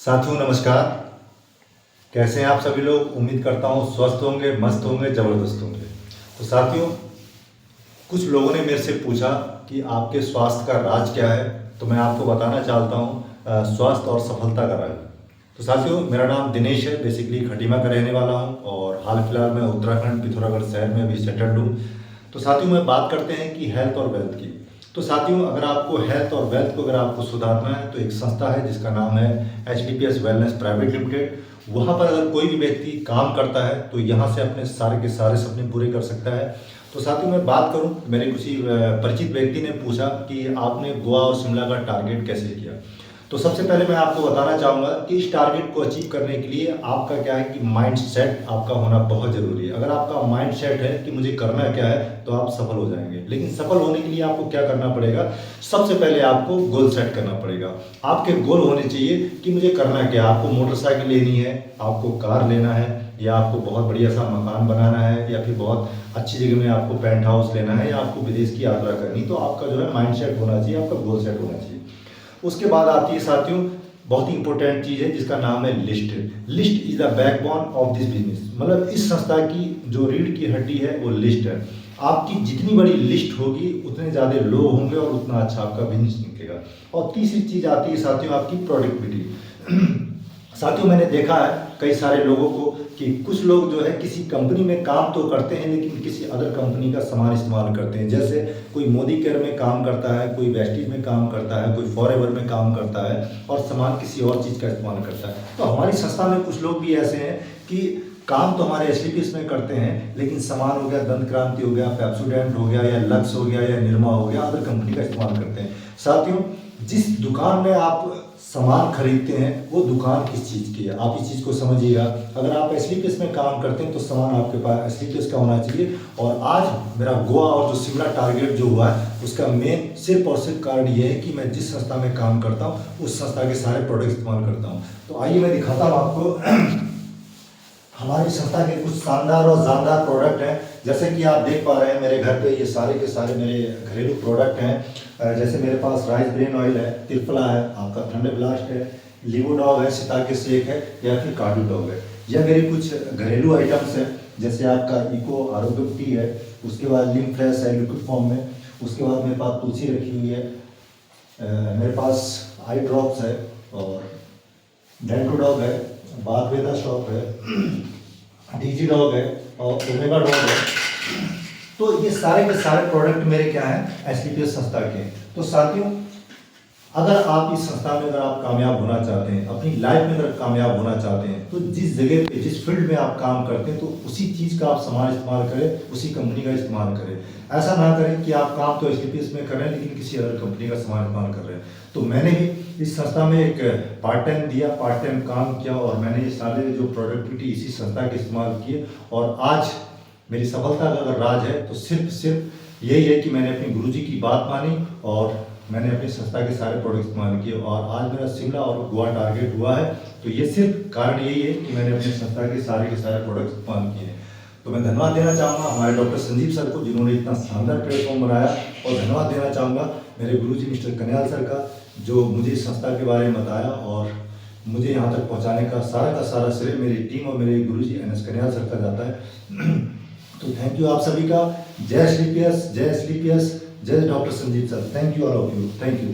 साथियों नमस्कार। कैसे हैं आप सभी लोग? उम्मीद करता हूँ स्वस्थ होंगे, मस्त होंगे, ज़बरदस्त होंगे। तो साथियों, कुछ लोगों ने मेरे से पूछा कि आपके स्वास्थ्य का राज क्या है। तो मैं आपको बताना चाहता हूँ स्वास्थ्य और सफलता का राज। तो साथियों, मेरा नाम दिनेश है, बेसिकली खटीमा का रहने वाला हूँ और हाल फिलहाल मैं उत्तराखंड पिथौरागढ़ शहर में अभी सेटल्ड हूँ। तो साथियों, मैं बात करते हैं कि हेल्थ और वेल्थ की। तो साथियों, अगर आपको हेल्थ और वेल्थ को अगर आपको सुधारना है तो एक संस्था है जिसका नाम है HDPS वेलनेस प्राइवेट लिमिटेड। वहाँ पर अगर कोई भी व्यक्ति काम करता है तो यहाँ से अपने सारे के सारे सपने पूरे कर सकता है। तो साथियों, मैं बात करूँ, मेरे किसी परिचित व्यक्ति ने पूछा कि आपने गोवा और शिमला का टारगेट कैसे किया। तो सबसे पहले मैं आपको बताना चाहूँगा कि इस टारगेट को अचीव करने के लिए आपका क्या है कि माइंड सेट आपका होना बहुत ज़रूरी है। अगर आपका माइंड सेट है कि मुझे करना क्या है तो आप सफल हो जाएंगे। लेकिन सफल होने के लिए आपको क्या करना पड़ेगा? सबसे पहले आपको गोल सेट करना पड़ेगा। आपके गोल होने चाहिए कि मुझे करना क्या है। आपको मोटरसाइकिल लेनी है, आपको कार लेना है, या आपको बहुत बढ़िया सा मकान बनाना है, या फिर बहुत अच्छी जगह में आपको पेंट हाउस लेना है, या आपको विदेश की यात्रा करनी। तो आपका जो है माइंड सेट होना चाहिए, आपका गोल सेट होना चाहिए। उसके बाद आती है साथियों बहुत ही इंपॉर्टेंट चीज़ है जिसका नाम है list. List is the backbone of this business. मतलब इस संस्था की जो रीढ़ की हड्डी है वो लिस्ट है। आपकी जितनी बड़ी लिस्ट होगी उतने ज़्यादा लोग होंगे और उतना अच्छा आपका बिजनेस निकलेगा। और तीसरी चीज़ आती है साथियों आपकी प्रोडक्टिविटी। साथियों, मैंने देखा है कई सारे लोगों को कि कुछ लोग जो है किसी कंपनी में काम तो करते हैं लेकिन किसी अदर कंपनी का सामान इस्तेमाल करते हैं। जैसे कोई मोदी केयर में काम करता है, कोई वेस्टीज में काम करता है, कोई फॉरएवर में काम करता है और सामान किसी और चीज़ का इस्तेमाल करता है। तो हमारी संस्था में कुछ लोग भी ऐसे हैं कि काम तो हमारे HDPS में करते हैं लेकिन सामान हो गया दंत क्रांति हो गया, पेप्सोडेंट हो गया, या लक्स हो गया, या निरमा हो गया, अदर कंपनी का इस्तेमाल करते हैं। साथियों, जिस दुकान में आप सामान खरीदते हैं वो दुकान किस चीज़ की है, आप इस चीज़ को समझिएगा। अगर आप HDPS में काम करते हैं तो सामान आपके पास HDPS का होना चाहिए। और आज मेरा गोवा और जो शिमला टारगेट जो हुआ है उसका मेन सिर्फ और सिर्फ कारण ये है कि मैं जिस संस्था में काम करता हूँ उस संस्था के सारे प्रोडक्ट इस्तेमाल करता हूँ। तो आइए मैं दिखाता हूँ आपको हमारी संस्था के कुछ शानदार और जानदार प्रोडक्ट हैं। जैसे कि आप देख पा रहे हैं मेरे घर पे ये सारे के सारे मेरे घरेलू प्रोडक्ट हैं। जैसे मेरे पास राइस ब्रेन ऑयल है, त्रिफला है, आपका थंडर ब्लास्ट है, लीवो डॉग है, सिताके शेक है, या फिर कार्डू डॉग है। यह मेरे कुछ घरेलू आइटम्स हैं। जैसे आपका इको आरोग्य टी है, उसके बाद लिम फ्रेश है लिक्विड फॉर्म में, उसके बाद मेरे पास तुलसी रखी हुई है, मेरे पास आई ड्रॉप्स है, और डेंटो डॉग है, बारवेदा शॉप है, डीजी डॉग है, और ओमेगा डॉग है। तो ये सारे के सारे प्रोडक्ट मेरे क्या हैं HDPS संस्था के। तो साथियों, अगर आप इस संस्था में अगर आप कामयाब होना चाहते हैं, अपनी लाइफ में अगर कामयाब होना चाहते हैं, तो जिस जगह पे जिस फील्ड में आप काम करते हैं तो उसी चीज़ का आप सामान इस्तेमाल करें, उसी कंपनी का इस्तेमाल करें। ऐसा ना करें कि आप काम तो HDPS में कर रहे हैं लेकिन किसी अदर कंपनी का सामान इस्तेमाल कर रहे हैं। तो मैंने भी इस संस्था में एक पार्ट टाइम दिया, पार्ट टाइम काम किया, और मैंने ये सारे जो प्रोडक्टिविटी इसी संस्था के इस्तेमाल किए। और आज मेरी सफलता का अगर राज है तो सिर्फ यही है कि मैंने अपने गुरुजी की बात मानी और मैंने अपनी संस्था के सारे प्रोडक्ट इस्तेमाल किए, और आज मेरा शिमला और गोवा टारगेट हुआ है। तो ये सिर्फ कारण यही है कि मैंने अपनी संस्था के सारे प्रोडक्ट इस्तेमाल किए हैं। तो मैं धन्यवाद देना चाहूँगा हमारे डॉक्टर संजीव सर को जिन्होंने इतना शानदार प्लेटफॉर्म बनाया, और धन्यवाद देना चाहूँगा मेरे गुरुजी मिस्टर कन्याल सर का जो मुझे इस संस्था के बारे में बताया, और मुझे यहाँ तक पहुँचाने का सारा श्रेय मेरी टीम और मेरे गुरुजी NS कन्याल सर का जाता है। तो थैंक यू आप सभी का। जय HDPS, जय HDPS, जय doctor Sanjeev sir. Thank you all of you, thank you.